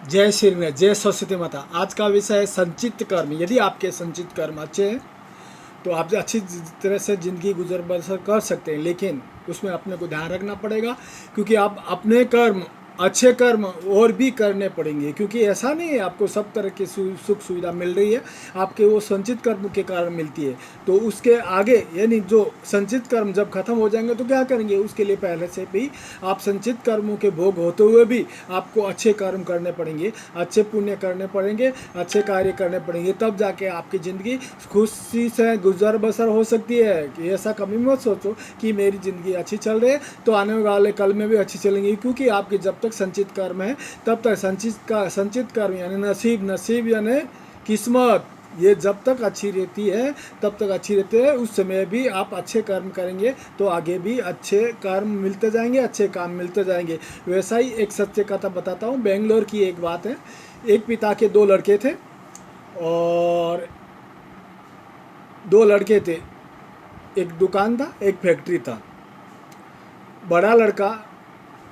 जय श्री गणेश, जय सरस्वती माता। आज का विषय है संचित कर्म। यदि आपके संचित कर्म अच्छे हैं तो आप अच्छी तरह से ज़िंदगी गुजर बसर कर सकते हैं, लेकिन उसमें अपने को ध्यान रखना पड़ेगा, क्योंकि आप अपने कर्म, अच्छे कर्म और भी करने पड़ेंगे। क्योंकि ऐसा नहीं है आपको सब तरह की सुख सुविधा मिल रही है, आपके वो संचित कर्म के कारण मिलती है। तो उसके आगे यानी जो संचित कर्म जब खत्म हो जाएंगे तो क्या करेंगे, उसके लिए पहले से भी आप संचित कर्मों के भोग होते हुए भी आपको अच्छे कर्म करने पड़ेंगे, अच्छे पुण्य करने पड़ेंगे, अच्छे कार्य करने पड़ेंगे, तब जाके आपकी ज़िंदगी खुशी से गुजर बसर हो सकती है। कि ऐसा कभी मत सोचो कि मेरी ज़िंदगी अच्छी चल रही है तो आने वाले कल में भी अच्छी चलेंगी, क्योंकि आपकी जब तक संचित कर्म है तब तक संचित कर्म यानी नसीब यानी किस्मत, ये जब तक अच्छी रहती है तब तक अच्छी रहती है। उस समय भी आप अच्छे कर्म करेंगे तो आगे भी अच्छे कर्म मिलते जाएंगे, अच्छे काम मिलते जाएंगे। वैसा ही एक सत्य कथा बताता हूँ। बेंगलोर की एक बात है। एक पिता के दो लड़के थे और दो लड़के थे, एक दुकान था, एक फैक्ट्री था। बड़ा लड़का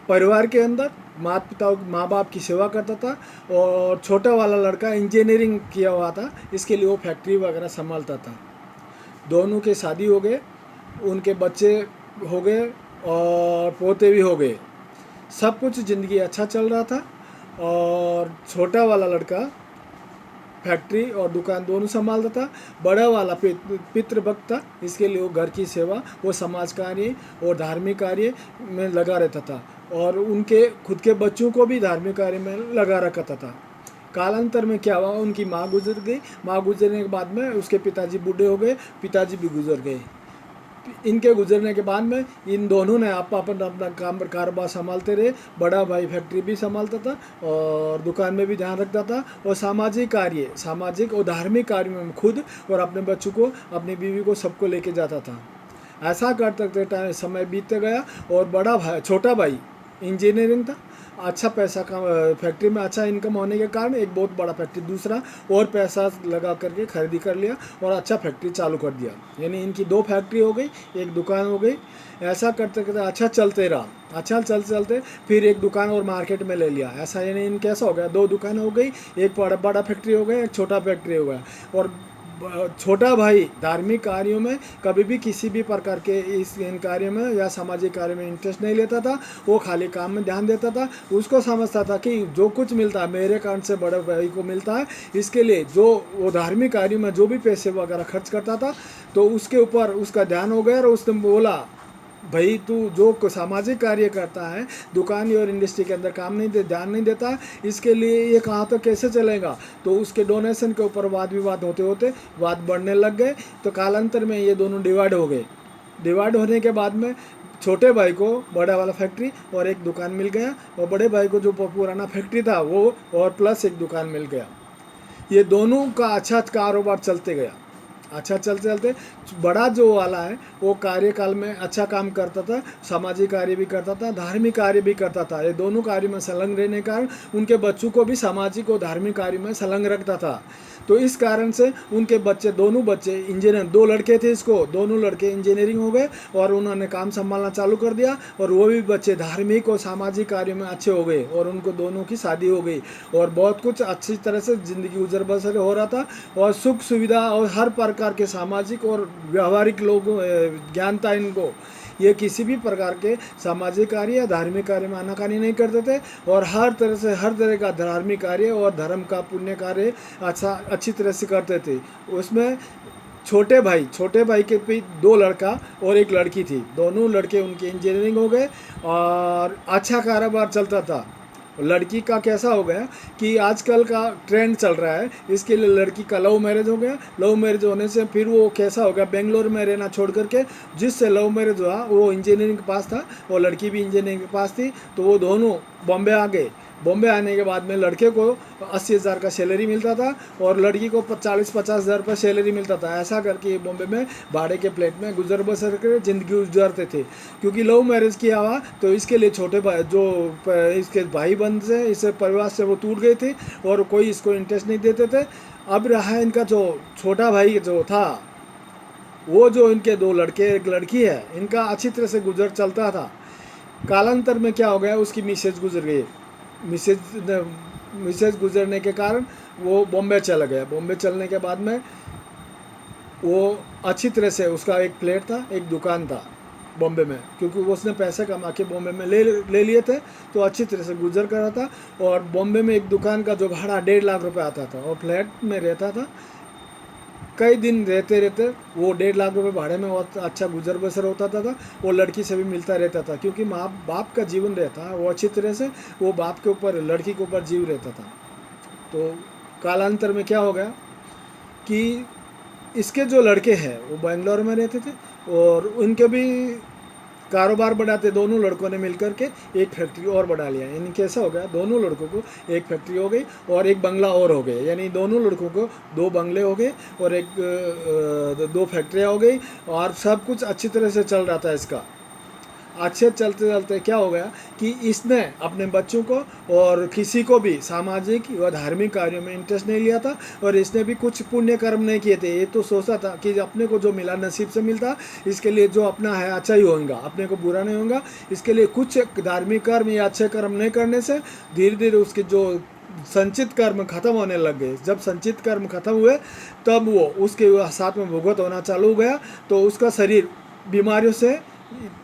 परिवार के अंदर माँ बाप की सेवा करता था और छोटा वाला लड़का इंजीनियरिंग किया हुआ था, इसके लिए वो फैक्ट्री वगैरह संभालता था। दोनों के शादी हो गए, उनके बच्चे हो गए और पोते भी हो गए। सब कुछ ज़िंदगी अच्छा चल रहा था और छोटा वाला लड़का फैक्ट्री और दुकान दोनों संभालता था। बड़ा वाला पितृभक्त था, इसके लिए वो घर की सेवा, वो समाज कार्य और धार्मिक कार्य में लगा रहता था और उनके खुद के बच्चों को भी धार्मिक कार्य में लगा रखता था। कालांतर में क्या हुआ, उनकी माँ गुजर गई। माँ गुजरने के बाद में उसके पिताजी बूढ़े हो गए, पिताजी भी गुजर गए। इनके गुजरने के बाद में इन दोनों ने अपना काम कारोबार संभालते रहे। बड़ा भाई फैक्ट्री भी संभालता था और दुकान में भी ध्यान रखता था और सामाजिक और धार्मिक कार्य में खुद और अपने बच्चों को, अपनी बीवी को, सबको लेके जाता था। ऐसा करते करते टाइम समय बीतते गया और छोटा भाई इंजीनियरिंग था, अच्छा पैसा का फैक्ट्री में अच्छा इनकम होने के कारण एक बहुत बड़ा फैक्ट्री दूसरा और पैसा लगा करके खरीदी कर लिया और अच्छा फैक्ट्री चालू कर दिया। यानी इनकी दो फैक्ट्री हो गई, एक दुकान हो गई। ऐसा करते करते अच्छा चलते रहा। अच्छा चलते चलते फिर एक दुकान और मार्केट में ले लिया। ऐसा यानी इन कैसा हो गया, दो दुकान हो गई, एक बड़ा फैक्ट्री हो गया, एक छोटा फैक्ट्री हो गया। और छोटा भाई धार्मिक कार्यों में कभी भी किसी भी प्रकार के इन कार्यों में या सामाजिक कार्य में इंटरेस्ट नहीं लेता था। वो खाली काम में ध्यान देता था। उसको समझता था कि जो कुछ मिलता है मेरे कारण से बड़े भाई को मिलता है, इसके लिए जो वो धार्मिक कार्यों में जो भी पैसे वगैरह खर्च करता था तो उसके ऊपर उसका ध्यान हो गया और उसने बोला, भाई तू जो सामाजिक कार्य करता है, दुकान और इंडस्ट्री के अंदर ध्यान नहीं देता, इसके लिए ये कहाँ तक कैसे चलेगा। तो उसके डोनेशन के ऊपर वाद विवाद होते होते वाद बढ़ने लग गए। तो कालांतर में ये दोनों डिवाइड हो गए। डिवाइड होने के बाद में छोटे भाई को बड़ा वाला फैक्ट्री और एक दुकान मिल गया और बड़े भाई को जो पुराना फैक्ट्री था वो और प्लस एक दुकान मिल गया। ये दोनों का अच्छा कारोबार चलते गया। अच्छा चलते चलते बड़ा जो वाला है वो कार्यकाल में अच्छा काम करता था, सामाजिक कार्य भी करता था, धार्मिक कार्य भी करता था। ये दोनों कार्य में संलग्न रहने के कारण उनके बच्चों को भी सामाजिक और धार्मिक कार्य में संलग्न रखता था। तो इस कारण से उनके दोनों बच्चे इंजीनियर, दो लड़के थे, इसको दोनों लड़के इंजीनियरिंग हो गए और उन्होंने काम संभालना चालू कर दिया और वो भी बच्चे धार्मिक और सामाजिक कार्यों में अच्छे हो गए और उनको दोनों की शादी हो गई और बहुत कुछ अच्छी तरह से ज़िंदगी गुजर बसर हो रहा था। और सुख सुविधा और हर प्रकार के सामाजिक और व्यवहारिक लोग ज्ञान था इनको। ये किसी भी प्रकार के सामाजिक कार्य या धार्मिक कार्य में आनाकानी नहीं करते थे और हर तरह का धार्मिक कार्य और धर्म का पुण्य कार्य अच्छी तरह से करते थे। उसमें छोटे भाई के भी दो लड़का और एक लड़की थी। दोनों लड़के उनके इंजीनियरिंग हो गए और अच्छा कारोबार चलता था। लड़की का कैसा हो गया कि आजकल का ट्रेंड चल रहा है, इसके लिए लड़की का लव मैरिज हो गया। लव मैरिज होने से फिर वो कैसा हो गया, बेंगलोर में रहना छोड़ करके, जिससे लव मैरिज हुआ वो इंजीनियरिंग के पास था और लड़की भी इंजीनियरिंग के पास थी, तो वो दोनों बॉम्बे आ गए। बॉम्बे आने के बाद में लड़के को 80,000 का सैलरी मिलता था और लड़की को 40-50 हज़ार रुपये सैलरी मिलता था। ऐसा करके ये बॉम्बे में भाड़े के फ्लैट में गुजर बसर कर ज़िंदगी गुजारते थे। क्योंकि लव मैरिज किया हुआ तो इसके लिए छोटे भाई जो इसके भाई बंद से इस परिवार से वो टूट गए थे और कोई इसको इंटरेस्ट नहीं देते थे। अब रहा इनका जो छोटा भाई जो था, वो जो इनके दो लड़के एक लड़की है, इनका अच्छी तरह से गुजर चलता था। कालांतर में क्या हो गया, उसकी मिसेज गुजर गई। मिसेज मिसेज गुजरने के कारण वो बॉम्बे चला गया। बॉम्बे चलने के बाद में वो अच्छी तरह से, उसका एक फ्लैट था, एक दुकान था बॉम्बे में, क्योंकि वो उसने पैसे कमा के बॉम्बे में ले लिए थे, तो अच्छी तरह से गुजर कर रहा था। और बॉम्बे में एक दुकान का जो भाड़ा 1.5 लाख रुपए आता था, और फ्लैट में रहता था। कई दिन रहते रहते वो 1.5 लाख रुपए भाड़े में बहुत अच्छा गुजर बसर होता था। वो लड़की से भी मिलता रहता था, क्योंकि माँ बाप का जीवन रहता है, वो अच्छी तरह से वो बाप के ऊपर, लड़की के ऊपर जीव रहता था। तो कालांतर में क्या हो गया कि इसके जो लड़के हैं वो बेंगलोर में रहते थे, और उनके भी कारोबार बढ़ाते, दोनों लड़कों ने मिलकर के एक फैक्ट्री और बढ़ा लिया। यानी कैसा हो गया, दोनों लड़कों को एक फैक्ट्री हो गई और एक बंगला और हो गए, यानी दोनों लड़कों को 2 बंगले हो गए और एक 2 फैक्ट्रियाँ हो गई, और सब कुछ अच्छी तरह से चल रहा था इसका। अच्छे चलते चलते क्या हो गया कि इसने अपने बच्चों को और किसी को भी सामाजिक व धार्मिक कार्यों में इंटरेस्ट नहीं लिया था, और इसने भी कुछ पुण्य कर्म नहीं किए थे। ये तो सोचता था कि अपने को जो मिला नसीब से मिलता, इसके लिए जो अपना है अच्छा ही होगा, अपने को बुरा नहीं होगा। इसके लिए कुछ धार्मिक कर्म या अच्छे कर्म नहीं करने से धीरे धीरे उसके जो संचित कर्म खत्म होने लग गए। जब संचित कर्म खत्म हुए तब वो उसके साथ में भुगत होना चालू हो गया, तो उसका शरीर बीमारियों से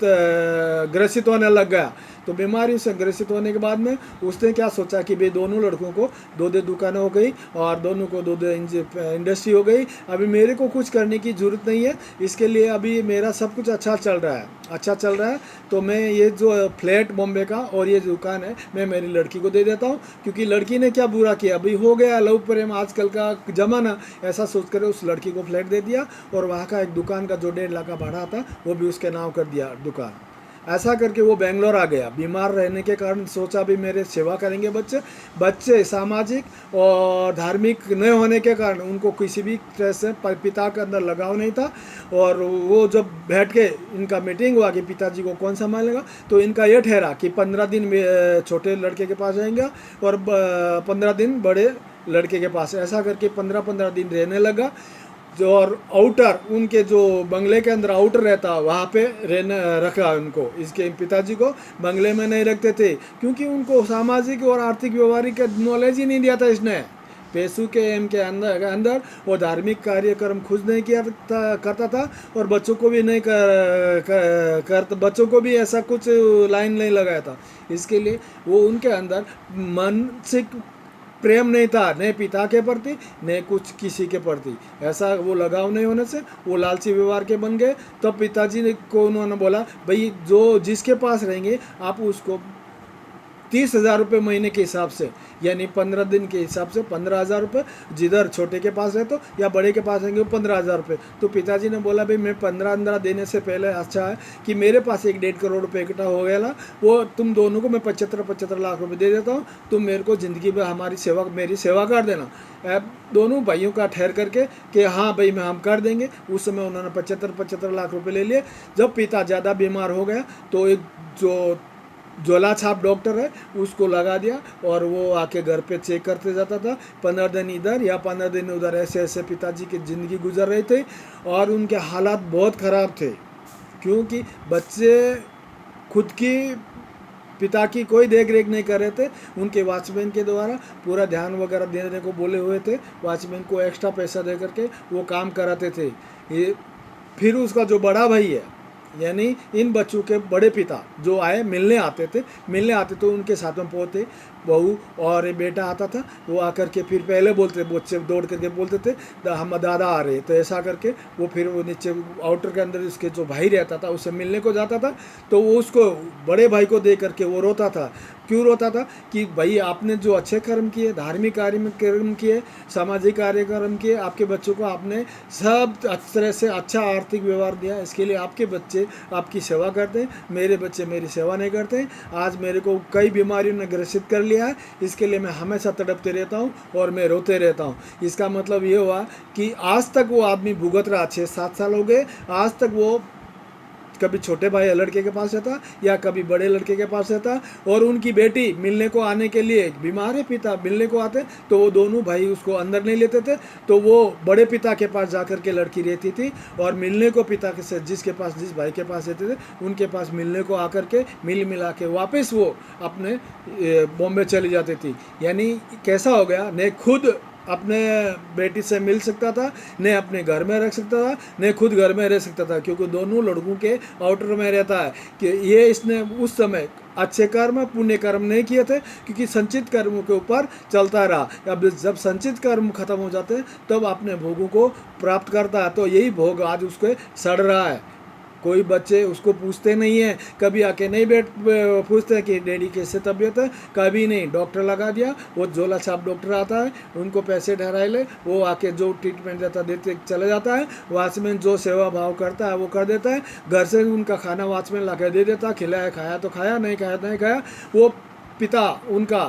ग्रसित होने लग गया। तो बीमारी से ग्रसित होने के बाद में उसने क्या सोचा कि भाई दोनों लड़कों को 2 दुकानें हो गई और दोनों को 2 इंडस्ट्री हो गई, अभी मेरे को कुछ करने की ज़रूरत नहीं है, इसके लिए अभी मेरा सब कुछ अच्छा चल रहा है। तो मैं ये जो फ्लैट बॉम्बे का और ये दुकान है, मैं मेरी लड़की को दे देता हूँ, क्योंकि लड़की ने क्या बुरा किया, अभी हो गया लव प्रेम आजकल का ज़माना, ऐसा सोच कर उस लड़की को फ्लैट दे दिया, और वहाँ का एक दुकान का जो 1.5 लाख का भाड़ा था वो भी उसके नाम कर दिया दुकान। ऐसा करके वो बेंगलोर आ गया। बीमार रहने के कारण सोचा भी मेरे सेवा करेंगे बच्चे सामाजिक और धार्मिक न होने के कारण उनको किसी भी तरह से पिता के अंदर लगाव नहीं था। और वो जब बैठ के इनका मीटिंग हुआ कि पिताजी को कौन संभालेगा, तो इनका ये ठहरा कि 15 दिन छोटे लड़के के पास रहेंगे और 15 दिन बड़े लड़के के पास। ऐसा करके 15-15 दिन रहने लगा। जो और आउटर उनके जो बंगले के अंदर आउटर रहता, वहाँ पे रहने रखा उनको। इसके पिताजी को बंगले में नहीं रखते थे, क्योंकि उनको सामाजिक और आर्थिक व्यवहारिक का नॉलेज ही नहीं दिया था इसने। पैसों के एम के अंदर वो धार्मिक कार्यक्रम खुद नहीं करता था, और बच्चों को भी नहीं बच्चों को भी ऐसा कुछ लाइन नहीं लगाया था। इसके लिए वो उनके अंदर मानसिक प्रेम नहीं था, न पिता के प्रति न कुछ किसी के प्रति। ऐसा वो लगाव नहीं होने से वो लालची व्यवहार के बन गए। तब पिताजी ने को उन्होंने बोला, भाई जो जिसके पास रहेंगे आप उसको 30,000 रुपये महीने के हिसाब से, यानी 15 दिन के हिसाब से 15,000 रुपये, जिधर छोटे के पास रहे तो या बड़े के पास रहेंगे वो 15,000 रुपये। तो पिताजी ने बोला, भाई मैं 15 देने से पहले अच्छा है कि मेरे पास 1.5 करोड़ रुपये इकट्ठा हो गया ना, वो तुम दोनों को मैं 75 लाख रुपये दे देता हूँ, तुम मेरे को ज़िंदगी में मेरी सेवा कर देना। अब दोनों भाइयों का ठहर करके कि हाँ भाई हम कर देंगे। उस समय उन्होंने 75 लाख रुपये ले लिए। जब पिता ज़्यादा बीमार हो गया तो एक जो झोला छाप डॉक्टर है उसको लगा दिया, और वो आके घर पे चेक करते जाता था। 15 दिन इधर या 15 दिन उधर, ऐसे ऐसे पिताजी की ज़िंदगी गुजर रही थी। और उनके हालात बहुत ख़राब थे, क्योंकि बच्चे खुद की पिता की कोई देख रेख नहीं कर रहे थे। उनके वॉचमैन के द्वारा पूरा ध्यान वगैरह देने को बोले हुए थे, वॉचमैन को एक्स्ट्रा पैसा दे करके वो काम कराते थे। ये फिर उसका जो बड़ा भाई है, यानी इन बच्चों के बड़े पिता जो मिलने आते तो उनके साथ में पोते बहू और बेटा आता था। वो आकर के फिर पहले बोलते, बच्चे दौड़ करके बोलते थे हम दादा आ रहे। तो ऐसा करके वो फिर वो नीचे आउटर के अंदर उसके जो भाई रहता था उससे मिलने को जाता था। तो वो उसको बड़े भाई को दे करके वो रोता था। क्यों रोता था कि भाई आपने जो अच्छे कर्म किए, धार्मिक कार्यक्रम किए, सामाजिक कार्यक्रम किए, आपके बच्चों को आपने सब तरह से अच्छा आर्थिक व्यवहार दिया, इसके लिए आपके बच्चे आपकी सेवा करते हैं, मेरे बच्चे मेरी सेवा नहीं करते। आज मेरे को कई बीमारियों ने ग्रसित कर लिया है, इसके लिए मैं हमेशा तड़पते रहता हूँ और मैं रोते रहता हूँ। इसका मतलब ये हुआ कि आज तक वो आदमी भुगत रहा, 6-7 साल हो गए, आज तक वो कभी छोटे भाई लड़के के पास रहता या कभी बड़े लड़के के पास रहता, और उनकी बेटी मिलने को आने के लिए, बीमार है पिता मिलने को आते तो वो दोनों भाई उसको अंदर नहीं लेते थे, तो वो बड़े पिता के पास जाकर के लड़की रहती थी, और मिलने को पिता के साथ जिस भाई के पास रहते थे उनके पास मिलने को आकर के मिला के वापस वो अपने बॉम्बे चली जाती थी। यानी कैसा हो गया, ने खुद अपने बेटी से मिल सकता था, ने अपने घर में रख सकता था, ने खुद घर में रह सकता था, क्योंकि दोनों लड़कों के आउटर में रहता है कि ये इसने उस समय अच्छे कर्म पुण्य कर्म नहीं किए थे, क्योंकि संचित कर्मों के ऊपर चलता रहा। अब जब संचित कर्म खत्म हो जाते हैं तब अपने भोगों को प्राप्त करता है, तो यही भोग आज उसके सड़ रहा है। कोई बच्चे उसको पूछते नहीं है, कभी आके नहीं पूछते कि डैडी कैसे तबीयत है, कभी नहीं। डॉक्टर लगा दिया, वो झोला छाप डॉक्टर आता है, उनको पैसे ठहराए ले, वो आके जो ट्रीटमेंट देता देते चले जाता है। वॉचमैन जो सेवा भाव करता है वो कर देता है, घर से उनका खाना वॉचमैन ला के दे देता, खिलाया खाया तो खाया, नहीं खाया नहीं खाया। वो पिता उनका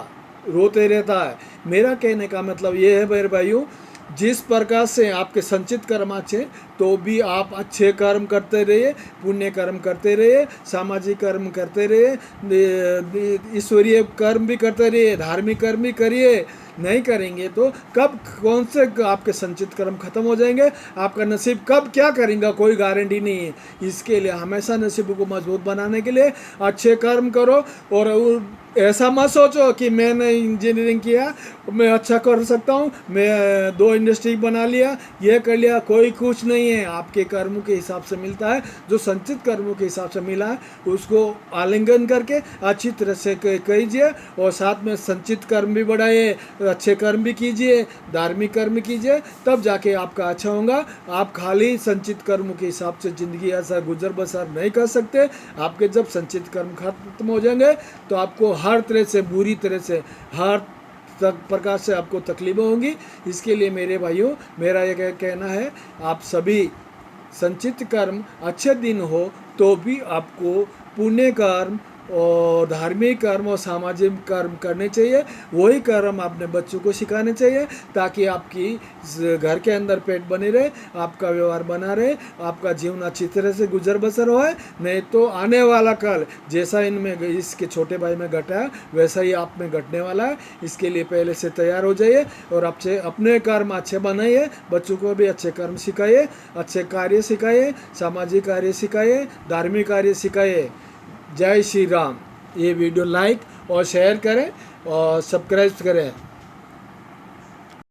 रोते रहता है। मेरा कहने का मतलब ये है मेरे भाइयों, जिस प्रकार से आपके संचित कर्म अच्छे, तो भी आप अच्छे कर्म करते रहिए, पुण्य कर्म करते रहिए, सामाजिक कर्म करते रहिए, ईश्वरीय कर्म भी करते रहिए, धार्मिक कर्म भी करिए। नहीं करेंगे तो कब कौन से आपके संचित कर्म खत्म हो जाएंगे, आपका नसीब कब क्या करेंगे कोई गारंटी नहीं है। इसके लिए हमेशा नसीब को मजबूत बनाने के लिए अच्छे कर्म करो, और ऐसा मत सोचो कि मैंने इंजीनियरिंग किया मैं अच्छा कर सकता हूँ, मैं 2 इंडस्ट्री बना लिया, ये कर लिया। कोई कुछ नहीं है, आपके कर्मों के हिसाब से मिलता है। जो संचित कर्मों के हिसाब से मिला है उसको आलिंगन करके अच्छी तरह से कीजिए, और साथ में संचित कर्म भी बढ़ाइए, अच्छे कर्म भी कीजिए, धार्मिक कर्म कीजिए, तब जाके आपका अच्छा होगा। आप खाली संचित कर्मों के हिसाब से ज़िंदगी ऐसा गुजर बसर नहीं कर सकते। आपके जब संचित कर्म खत्म हो जाएंगे तो आपको हर तरह से बुरी तरह से हर प्रकार से आपको तकलीफें होंगी। इसके लिए मेरे भाइयों मेरा ये कहना है, आप सभी संचित कर्म अच्छे दिन हो तो भी आपको पुण्य कर्म और धार्मिक कर्म और सामाजिक कर्म करने चाहिए। वही कर्म अपने बच्चों को सिखाने चाहिए, ताकि आपकी घर के अंदर पेट बने रहे, आपका व्यवहार बना रहे, आपका जीवन अच्छी तरह से गुजर बसर होए। नहीं तो आने वाला कल जैसा इनमें इसके छोटे भाई में घटा है वैसा ही आप में घटने वाला है। इसके लिए पहले से तैयार हो जाइए, और आपसे अपने कर्म अच्छे बनाइए, बच्चों को भी अच्छे कर्म सिखाइए, अच्छे कार्य सिखाइए, सामाजिक कार्य सिखाइए, धार्मिक कार्य सिखाइए। जय श्री राम। ये वीडियो लाइक और शेयर करें और सब्सक्राइब करें।